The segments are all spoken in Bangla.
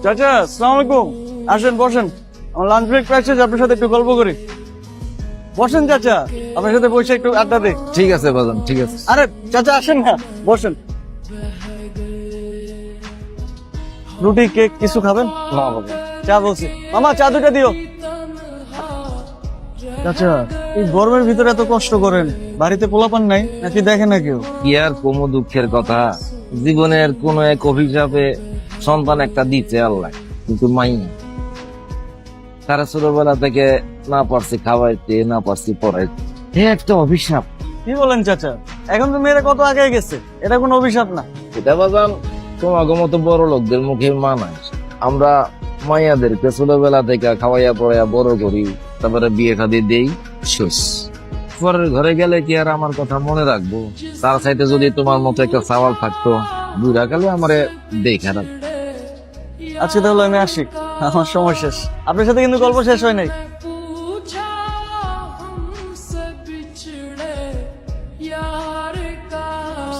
চাচা, আসসালামু আলাইকুম। আসেন বসেন, আমার লাঞ্চ ব্রেক পেয়েছে, আপনার সাথে একটু গল্প করি। বসেন চাচা, আপনার সাথে বসে একটু আড্ডা দিই। ঠিক আছে বাজান, ঠিক আছে। আরে চাচা আসেন না, বসেন। রুটি কেক কিছু খাবেন? না বাবা, চা বলছি। মামা চা দুটা দিও। চাচা, এই গরমের ভিতরে এত কষ্ট করেন, বাড়িতে পোলাপান নাই নাকি দেখে না কেউ? কি আর কোনো দুঃখের কথা, জীবনের কোন এক অভিশাপে সন্তান একটা দিতে আল্লাহ, কিন্তু মাইয়া তারা ছোটবেলা থেকে না পারছি খাওয়াইতে, না পারছি পড়াইতে, একটা অভিশাপ। কি বলেন চাচা, এখন তো মেয়েরা কত আগে গেছে, এটা কোনো অভিশাপ না। এটা বাজান তোমাকে মতো বড় লোকদের মুখে মানায়। আমরা মাইয়াদেরকে ছোটবেলা থেকে খাওয়াইয়া পড়াইয়া বড় করি, তারপরে বিয়ে শাদী দেই, শেষ। পরের ঘরে গেলে কি আর আমার কথা মনে রাখবো? তার সাইতে যদি তোমার মতো একটা সওয়াল থাকতো, বুড়া কালে আমারে দেখে রাখতো। আজকে তাহলে আমি আসি, আমার সময় শেষ। আপনার সাথে কিন্তু গল্প শেষ হয় নাই।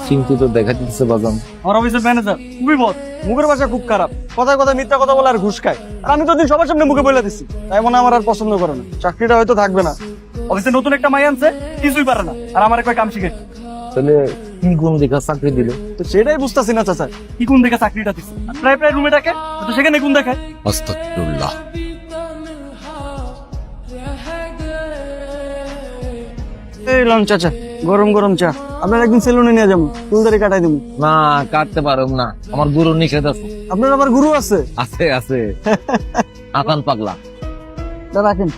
চিন্তিত দেখা দিচ্ছে বাজান। আমার অফিসের ম্যানেজার খুবই বদ, মুখের ভাষা খুব খারাপ, কথায় কথায় মিথ্যা কথা বলে আর ঘুষ খায়। আর আমি তো দিন সবার সামনে মুখে বলে দিচ্ছি, তাই মনে হয় আমার আর পছন্দ করে না। চাকরিটা হয়তো থাকবে না। অফিসে নতুন একটা মাই আনছে, কিছুই পারে না, আর আমার কয় কাম শিখে। তাহলে কি গুণ দেখা চাকরি দিল? তো সেটাই বুঝতেছি না চাচা, কি কোন দেখে চাকরিটা দিচ্ছে। প্রায় প্রায় রুমে ডাকে, তো সেখানে কোন দেখায়। আস্তাগফিরুল্লাহ। এই লন চাচা, গরম গরম চা। আপনার একদিন সেলুনে নিয়ে যাবো, চুলদারি কাটাই দেবো। না, কাটতে পারব না, আমার গুরু নিষেধ আছে। আপনার আবার গুরু আছে? আছে আছে, আকান পাগলা। তা রাখেন,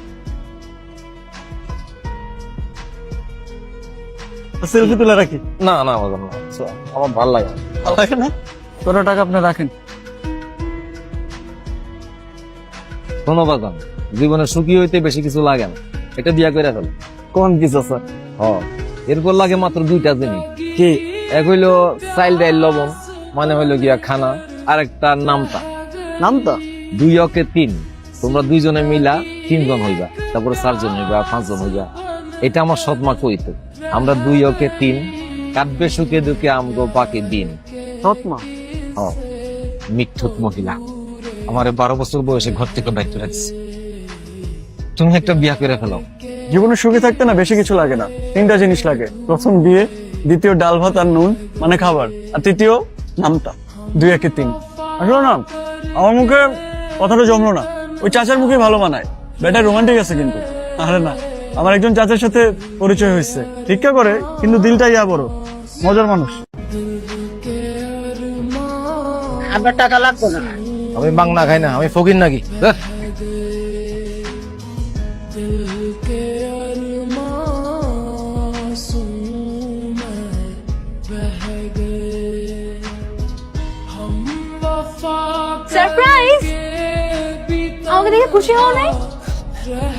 সেলফি তুলে রাখি। না না বাজান না, আমার ভালো লাগে না। ভালো লাগে না? কত টাকা আপনি রাখেন। শোনো বাজান, জীবনে সুখী হইতে বেশি কিছু লাগে না, এটা বিয়া করে ফেল। কোন কিছু স্যার? এরপর লাগে মাত্র দুইটা জিনিস। কি? এক হইলো চাইল ডাইল লবণ, মানে হইলো গিয়া খানা, আর একটা নামতা। নামটা? 2 × 3, তোমরা দুইজনে মিলা 3 জন হইবা, তারপরে 4 জন হইবা, 5 জন হইবা। এটা আমার সৎমা কইতো। আমরা 2 × 3, কাটবে সুখে দুঃখে আমগো বাকি দিন। সৎমা? মিথ্যুক মহিলা আমারে 12 বছর বয়সে ঘর থেকে বাইর করে দিচ্ছে। তুমি একটা বিয়া করে ফেলো। জীবনে সুখী থাকতে না বেশি কিছু লাগে না, 3টা জিনিস লাগে। প্রথম বিয়ে, দ্বিতীয় ডাল ভাত আর নুন মানে খাবার, আর তৃতীয় নামটা। 2 একে 3। আসলে না, আমার মুখে কথাটা জমলো না, ওই চাচার মুখে ভালো মানায়। বেটা রোমান্টিক আছে কিন্তু। আরে না, আমার একজন চাচার সাথে পরিচয় হয়েছে, ভিক্ষা করে কিন্তু দিলটা ইয়া বড়, মজার মানুষ। আপনার টাকা লাগবে না। আমি বাংলা খাই না, আমি ফকির নাকি? সারপ্রাইজ! আমাকে দেখে খুশি হও নাই?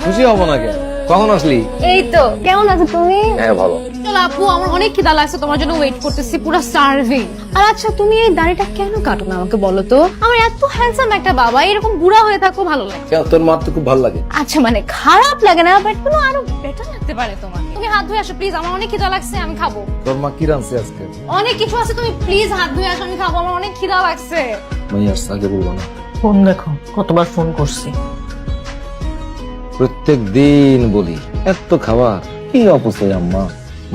খুশি হব না কেন? কখন আসলি? এই তো। কেমন আছো তুমি? হ্যাঁ ভালো। চলো আপু, আমার অনেক খিদা লাগছে, তোমার জন্য ওয়েট করতেছি, পুরো সার্ভিং। আর আচ্ছা, তুমি এই দাড়িটা কেন কাটো না আমাকে বলো তো? আমার এত হ্যান্ডসাম একটা বাবা, এরকম বুড়া হয়ে থাকো ভালো লাগে। কেন, তোর মার তো খুব ভালো লাগে। আচ্ছা মানে খারাপ লাগে না, বাট কোনো আরো বেটার লাগতে পারে তোমাকে। তুমি হাত ধুয়ে আসো প্লিজ, আমার অনেক খিদা লাগছে, আমি খাবো। তোর মা কি রাঁধছে আজকে? অনেক কিছু আছে, তুমি প্লিজ হাত ধুয়ে আসো, আমি খাবো, আমার অনেক খিদা লাগছে। মাইয়া আগে বলবো না। ফোন দেখো, কতবার ফোন করছি। প্রত্যেক দিন বলি এত খাবার কি অপচয় আম্মা,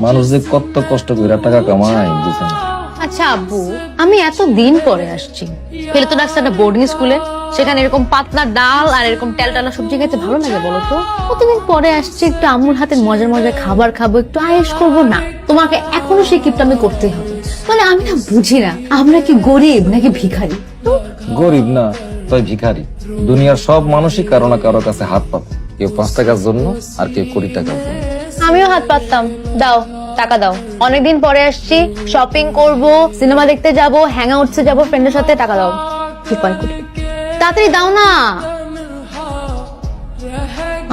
মানুষ যে কত কষ্ট করে টাকা কামায় বুঝে না। আচ্ছা আব্বু, আমি এত দিন পরে আসছি, ফেলে তো ডাকছে একটা বোর্ডিং স্কুলে, সেখানে এরকম পাতলা ডাল আর এরকম টানা সবজি খেতে ভালো লাগে বলো তো? কতদিন পরে আসছি, একটু আম্মুর হাতে মজার মজার খাবার খাবো, একটু আয়েশ করবো না? তোমাকে এখনো সেই কিপটা আমি করতেই হবে। মানে আমি না বুঝি না, আমরা কি গরিব নাকি ভিখারি? গরিব না তাই ভিখারি। দুনিয়ার সব মানুষই কারো না কারো কাছে হাত পাতে, কেউ 5 টাকার জন্য আর কেউ 20 টাকার জন্য। আমিও হাত পাততাম। দাও টাকা দাও, অনেকদিন পরে আসছি, শপিং করব, সিনেমা দেখতে যাব, হ্যাং আউটসে যাব ফ্রেন্ডের সাথে, টাকা দাও। কি পাই করি, তাড়াতাড়ি দাও না।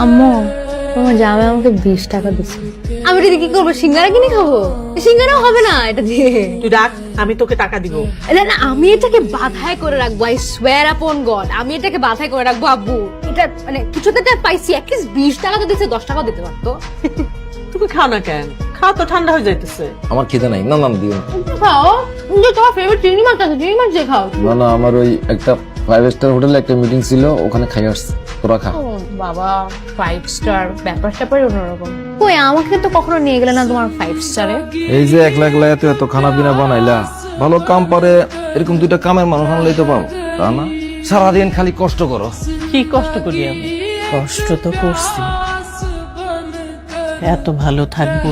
আম্মু, তোমার জামাই আমাকে 20 টাকা দিচ্ছে, আমি এটা দিয়ে কি করবো? সিঙ্গারা কিনে খাবো? সিঙ্গারাও হবে না এটা দিয়ে। তুই রাখ, আমি তোকে টাকা দিব। না না, আমি এটাকে বাধাই করে রাখবো, আই সোয়ার আপন গড, আমি এটাকে বাধাই করে রাখবো আব্বু। এটা মানে কিছুতে পাইছি, অ্যাটলিস্ট 20 টাকা তো দিচ্ছে, 10 টাকাও দিতে পারতো। তুমি খাও না কেন? খাওয়া তো ঠান্ডা হয়ে যাইতেছে। আমার খিদে নাই। না না দিও না। খাও, যে তোমার ফেভারিট চিংড়ি মাছ আছে, চিংড়ি মাছ দিয়ে খাও। না না, আমার ওই একটা 5 স্টার হোটেলে একটা মিটিং ছিল, ওখানে খাই আসছি। তোরা খা। ও বাবা, 5 স্টার ব্যাপার স্যাপারই অন্যরকম। কই আমাকে তো কখনো নিয়ে গেলে না তোমার 5 স্টারে। এই যে একলা একলা এত খানা পিনা বানাইলা, ভালো কাম পারে এরকম দুইটা কামের মানুষ আনলেই তো পাবো, তা না? সারাদিন খালি কষ্ট করো। কি কষ্ট করি আমি? কষ্ট তো করছি, এত ভালো থাকবো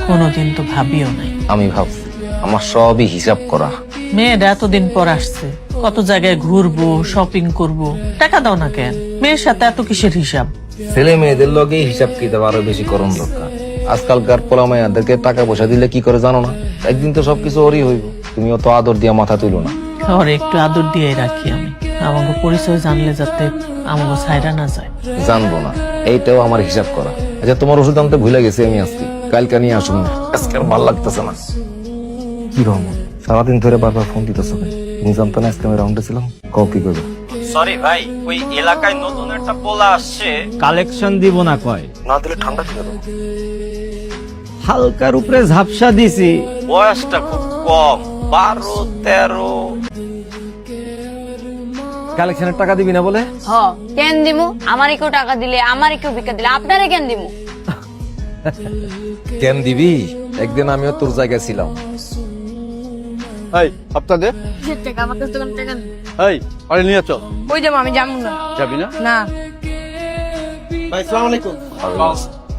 কোনোদিন তো ভাবিও নাই। আমি ভাবছি আমার সবই হিসাব করা। মেয়েটা এতদিন পর আসছে, কত জায়গায় ঘুরবো, শপিং করব, টাকা দাও না কেন? মেয়ের সাথে এত কিসের হিসাব? ছেলে মেয়েদের লগে হিসাব কিতাব আরো বেশি করণ দরকার। আজকালকার পোলা মাইয়াদেরকে টাকা পয়সা দিলে কি করে জানো না? একদিন তো সবকিছু ওরই হইব। তুমি অত আদর দিয়া মাথা তুলো না। ওরে একটু আদর দিয়ে রাখি আমি, আমাকে পরিচয় জানলে যাতে আমাকে ছাইরা না যায়। জানবো না, এইটাও আমার হিসাব করা। আচ্ছা, তোমার ওষুধ আনতে ভুলে গেছি আমি আজকে। কালকে নিয়ে আসুন না, আজকে আর ভালো লাগতেছে না। কি রহমান, সারাদিন ধরে বারবার ফোন দিতেছ কেন? তুমি জানতো না আজকে আমি রাউন্ডে ছিলাম? কও কি করবো? সরি ভাই, ওই এলাকায় নতুন একটা পোলা আসছে, কালেকশন দিব না কয়। না দিলে ঠান্ডা ছিল তো। হালকার উপরে ঝাপসা দিছি, বয়সটা খুব কম, 12-13। কালেকশনের টাকা দিবি না বলে? হ, কেন দিমু? আমারই কেউ টাকা দিলে, আমারই কেউ ভিক্ষা দিলে, আপনারে কেন দিমু? কেন দিবি? একদিন আমিও তোর জায়গায় ছিলাম। এই আপনাদের টাকা আমার কাছে কোনো টাকা নেই। এই আরে নিয়ে চল। ওই যাবো, আমি যাবো না। যাবি না? না। ভাই সালাম আলাইকুম।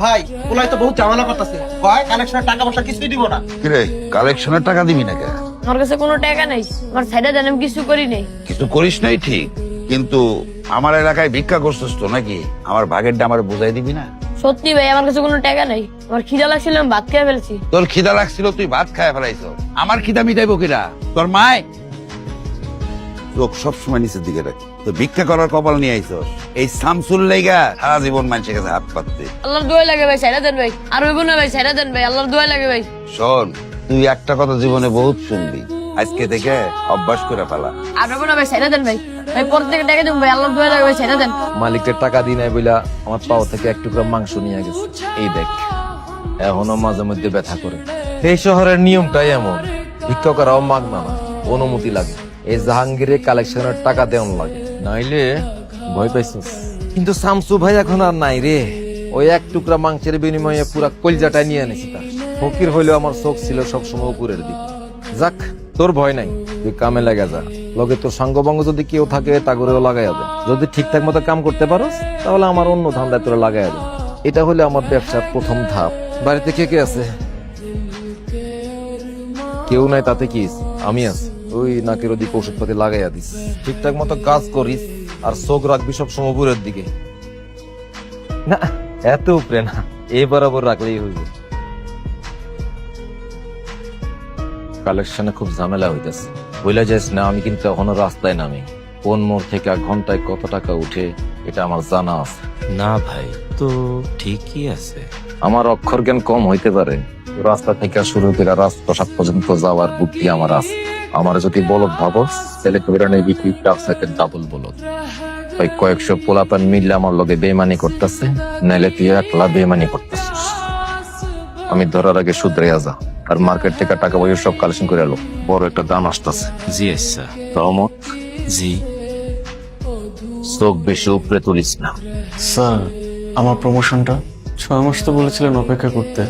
ভাই ওলাই তো বহুত ঝামেলা করতেছে, ভাই কালেকশনের টাকা পয়সা কিছুই দিব না। কিরে কালেকশনের টাকা দিবি না কেন? আমার কাছে কোনো টাকা নাই, আমার সাইডে দেন, আমি কিছু করি নাই। কিছু করিস নাই ঠিক, কিন্তু আমার এলাকায় ভিক্ষা করছিস তো নাকি? আমার ভাগেরটা আমার বুঝাই দিবি না? সত্যি ভাই, আমার কাছে কোনো টাকা নাই। আমার খিদা লাগছিল, আমি ভাত খেয়ে ফেলছি। তোর খিদা লাগছিল, তুই ভাত খায় ফেলাইছ। আমার খিদা মিটাইবো কিরা? তোর মায়? লোক সবসময় নিচের দিকে রাখি, তো ভিক্ষা করার কপাল নিয়ে আইছ। এই শামসুল লাইগা সারা জীবন মানুষের কাছে হাত পাততে। আল্লাহর দোয়া লাগে ভাই, সাইডা দেন ভাই। আর হইব না ভাই, সাইডা দেন ভাই, আল্লাহর দোয়া লাগে ভাই। শোন, তুই একটা কথা জীবনে বহুত শুনবি, আজকে থেকে অভ্যাস করে ফেলা। আর হইব না ভাই, সাইডা দেন ভাই। ভাই পর থেকে টাকা দেব ভাই, আল্লাহর দোয়া লাগে ভাই, সাইডা দেন। মালিকের টাকা দিই নাই বইলা আমার পাও থেকে এক টুকরা মাংস নিয়ে গেছে। এই দেখ, এখনো মাঝে মধ্যে ব্যথা করে। এই শহরের নিয়মটাই এমন, ভিক্ষা করাও মাগনা না, অনুমতি লাগে। এই জাহাঙ্গীরে কালেকশনের টাকা দেওয়ান লাগে, নাইলে ভয় পাইছিস। কিন্তু শামসু ভাই এখন আর নাই রে। ওই এক টুকরা মাংসের বিনিময়ে পুরা কলজাটা নিয়ে এনেছি তার। ফকির হইলেও আমার চোখ ছিল সবসময় উপরের দিকে। যাক, তোর ভয় নাই, তুই কামে লাগা যা। লগে তোর সঙ্গবঙ্গ যদি কেউ থাকে তা করেও লাগাইয়া দে। যদি ঠিকঠাক মতো কাম করতে পারোস তাহলে আমার অন্য ধান্দায় তোরা লাগাইয়া দে। এটা হলে আমার ব্যবসার প্রথম ধাপ। বাড়িতে কে কে আছে? কেউ নাই তাতে কি, আমি আছি। ওই নাকের ওদিকে ওষুধপাতি লাগাইয়া দিস। ঠিকঠাক মতো কাজ করিস আর চোখ রাখবি সবসময় উপরের দিকে। না, এত উপরে না, এই বরাবর রাখলেই হইবে। কালেকশনে খুব ঝামেলা হইতেছে, বইলা যাস না। আমি কিন্তু এখনো রাস্তায় নামি। কোন মোড় থেকে ঘন্টায় কত টাকা উঠে এটা আমার জানা আছে। না ভাই, তো ঠিকই আছে। আমার অক্ষর জ্ঞান কম হইতে পারে, রাস্তা থেকে শুরু করে রাজপ্রসাদ পর্যন্ত যাওয়ার বুদ্ধি আমার আছে। আমার যদি বলদ ভাবো, তাহলে কবিরা নেবি তুই ডাবল বলদ। ওই কয়েকশো পোলাপান মিললে আমার লগে বেমানি করতেছে, নাইলে তুই একলা বেমানি করতেছিস। আমি ধরার আগে শুধরে যা, আর মার্কেট থেকে টাকা পয়সা সব কালেকশন করে এলো। বড় একটা দাম আসতেছে। জি আচ্ছা। রহমত, জি। চোখ বেশি উপরে তুলিস না। স্যার, আমার প্রমোশনটা 6 মাস তো বলেছিলেন অপেক্ষা করতে,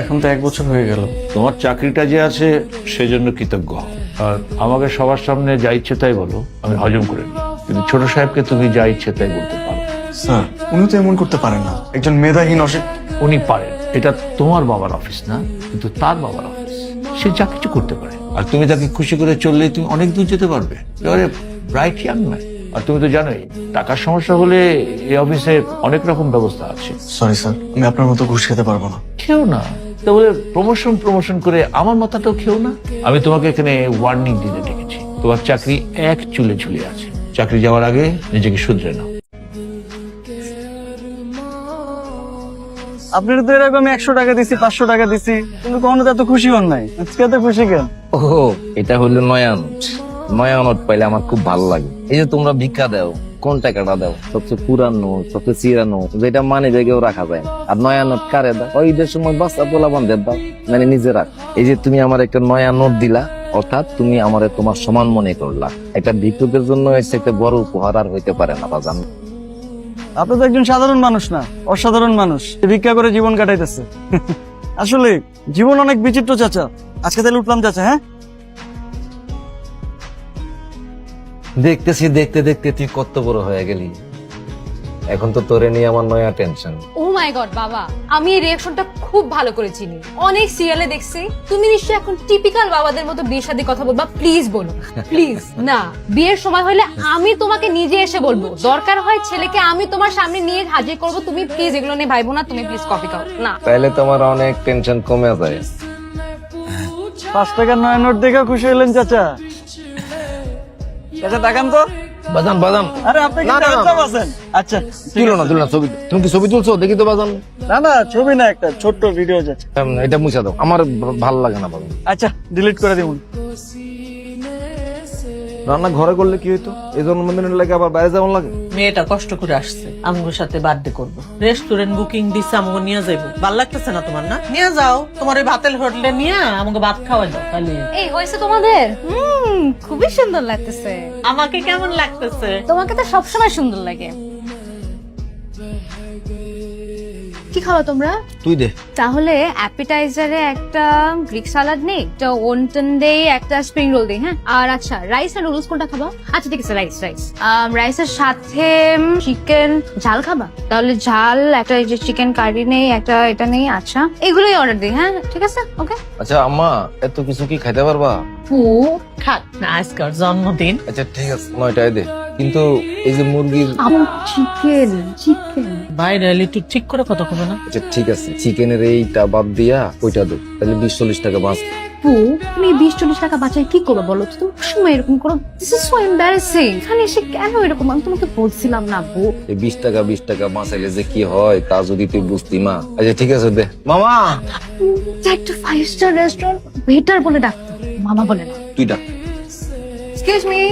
এখন তো 1 বছর হয়ে গেল। তোমার চাকরিটা যে আছে সেজন্য কৃতজ্ঞ হও। আর আমাকে সবার সামনে যা ইচ্ছে তাই বলো, আমি হজম করে নিই। কিন্তু ছোট সাহেবকে তুমি যা ইচ্ছে তাই বলতে পারো। স্যার, উনি তো এমন করতে পারেন না, একজন মেধাহীন উনি পারেন, এটা তোমার বাবার অফিস না, কিন্তু তার বাবার অফিস। সে যা কিছু করতে পারে, আর তুমি তাকে খুশি করে চললে তুমি অনেক দূর যেতে পারবে। এবারে ব্রাইট ইয়াং ম্যান, আর তুমি তো জানোই টাকার সমস্যা হলে এই অফিসে অনেক রকম ব্যবস্থা আছে। সরি স্যার, আমি আপনার মতো ঘুষ খেতে পারবো না। খেও না, তা বলে প্রমোশন করে আমার মাথাটাও খেও না। আমি তোমাকে এখানে ওয়ার্নিং দিতে ডেকেছি। তোমার চাকরি এক চুলে ঝুলে আছে। চাকরি যাওয়ার আগে নিজেকে শুধরে নাও। আপনার তো এরকম 100 টাকা দিছি, 500 টাকা দিছি, কিন্তু কখনো তো এত খুশি হন নাই। আজকে এত খুশি কেন? ও, এটা হলো নয়া নোট। নয়া নোট পাইলে আমার খুব ভালো লাগে। এই যে তোমরা ভিক্ষা দাও, কোন টাকাটা দাও? সবচেয়ে পুরানো, সবচেয়ে চিরানো, যেটা মানি ব্যাগেও রাখা যায় না। আর নয়া নোট কারে দাও? ওই ঈদের সময় বাচ্চা পোলা বান্ধব দাও, মানে নিজে রাখ। এই যে তুমি আমার একটা নয়া নোট দিলা, অর্থাৎ তুমি আমারে তোমার সমান মনে করলা। একটা ভিক্ষুকের জন্য এসে একটা বড় উপহার আর হইতে পারে না বাজান। আপনি তো একজন সাধারণ মানুষ না, অসাধারণ মানুষ, ভিক্ষা করে জীবন কাটাইতেছে। আসলে জীবন অনেক বিচিত্র চাচা। আজকে তাহলে উঠলাম চাচা, হ্যাঁ? দেখতেছি দেখতে দেখতে তুই কত বড় হয়ে গেলি। এখন তো তোরে নিয়ে আমার নয়া টেনশন। ও মাই গড বাবা, আমি এই রিঅ্যাকশনটা খুব ভালো করে চিনি, অনেক সিরিয়ালে দেখছি। তুমি নিশ্চয়ই এখন টিপিক্যাল বাবাদের মতো বিয়ের সাথে কথা বলবা। প্লিজ বলো, প্লিজ। না, বিয়ের সময় হলে আমি তোমাকে নিজে এসে বলবো, দরকার হয় ছেলেকে আমি তোমার সামনে নিয়ে হাজির করব। তুমি প্লিজ এগুলো নিয়ে ভাইবো না, তুমি প্লিজ কফি খাও না। তাইলে তোমার অনেক টেনশন কমে যায়। 5 টাকার নয়া নোট দেখে খুশি হলেন চাচা? চাচা তাকান তো। বাজান বাজান, আরে আপনি কি না, না, না। চাচা আছেন? আচ্ছা তুলো না তুলো না ছবি। তুমি কি ছবি তুলছো? দেখি তো বাজান। না না, ছবি না, একটা ছোট্ট ভিডিও যাচ্ছে। এটা মুছা দাও, আমার ভালো লাগে না বাজান। আচ্ছা ডিলিট করে দিবুন। রান্না ঘরে করলে কি হইতো? এই জন্মদিনের লাগে আবার বাইরে যাওয়ার লাগে। মেয়েটা কষ্ট করে আসছে, আমগোর সাথে বার্থডে করবো, রেস্টুরেন্ট বুকিং দিচ্ছে, আমগো নিয়ে যাইবো। ভাল লাগতেছে না তোমার? না নিয়ে যাও, তোমার ওই ভাতের হোটেলে নিয়ে আমাকে ভাত খাওয়াই দাও তাহলে। এই হয়েছে তোমাদের? খুবই সুন্দর লাগতেছে। আমাকে কেমন লাগতেছে? তোমাকে তো সবসময় সুন্দর লাগে। কি খাওয়া তোমরা? তুই দে। তাহলে অ্যাপিটাইজারে একটা গ্রিক সালাড নেই, একটা ওনটন দেই, একটা স্প্রিং রোল দেই, হ্যাঁ? আর আচ্ছা রাইস আর নুডলস কোনটা খাবা? আচ্ছা ঠিক আছে, রাইস। রাইসের সাথে চিকেন ঝাল খাবা? তাহলে ঝাল একটা, এই যে চিকেন কারি নেই, একটা এটা নেই। আচ্ছা এগুলোই অর্ডার দিই, হ্যাঁ ঠিক আছে, ওকে। আচ্ছা আম্মা, এত কিছু কি খাইতে পারবা? খাক না, আজকের জন্মদিন। আচ্ছা ঠিক আছে, 9টায় দে। কিন্তু এই যে মুরগির, চিকেন চিকেন বাইরে এলে একটু ঠিক করে কথা কবে না? আচ্ছা ঠিক আছে, চিকেনের এইটা বাদ দিয়া ওইটা দে, তাহলে 20-40 টাকা বাঁচ। তুমি 20-40 টাকা বাঁচাই কি করবে বলো তো? তুমি সময় এরকম করো, দিস ইজ সো এম্বারাসিং। এখানে এসে কেন এরকম? আমি তোমাকে বলছিলাম না বউ। এই 20 টাকা বাঁচাইলে যে কি হয় তা যদি তুই বুঝতি মা। আচ্ছা ঠিক আছে দে মামা। একটা 5 স্টার রেস্টুরেন্ট ওয়েটার বলে ডাকতো, মামা বলে না। তুই ডাক। Excuse me,